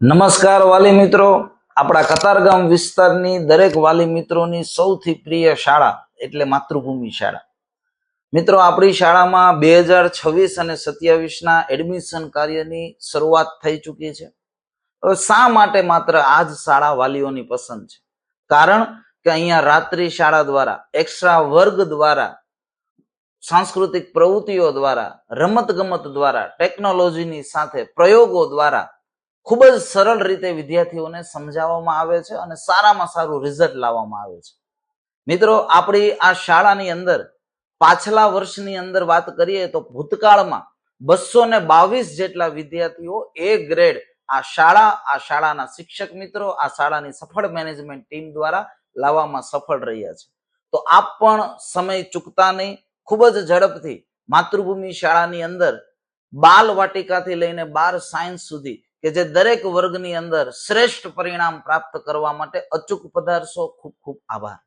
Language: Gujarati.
નમસ્કાર વાલી મિત્રો, આપણા કતારગામ વિસ્તારની દરેક વાલી મિત્રોની સૌથી પ્રિય શાળા એટલે માતૃભૂમિ શાળા. મિત્રો, આપણી શાળામાં 2026 અને 27ના એડમિશન કાર્યની શરૂઆત થઈ ચૂકી છે. હવે શા માટે માત્ર આ જ શાળા વાલીઓની પસંદ છે? કારણ કે અહીંયા રાત્રિ શાળા દ્વારા, એક્સ્ટ્રા વર્ગ દ્વારા, સાંસ્કૃતિક પ્રવૃત્તિઓ દ્વારા, રમત ગમત દ્વારા, ટેકનોલોજીની સાથે પ્રયોગો દ્વારા ખૂબ જ સરળ રીતે વિદ્યાર્થીઓને સમજાવવામાં આવે છે અને સારામાં સારું રિઝલ્ટ લાવવામાં આવે છે. મિત્રો, આપણી આ શાળાની અંદર પાછલા વર્ષની અંદર વાત કરીએ તો ભૂતકાળમાં 222 જેટલા વિદ્યાર્થીઓ એ ગ્રેડ આ શાળાના શિક્ષક મિત્રો, આ શાળાની સફળ મેનેજમેન્ટ ટીમ દ્વારા લાવવામાં સફળ રહ્યા છે. તો આપ પણ સમય ચૂકતા નહીં, ખૂબ જ ઝડપથી માતૃભૂમિ શાળાની અંદર બાલ વાટિકાથી લઈને 12 સાયન્સ સુધી કે જે દરેક વર્ગની અંદર શ્રેષ્ઠ પરિણામ પ્રાપ્ત કરવા માટે અચૂક પધારશો. ખૂબ ખૂબ આભાર.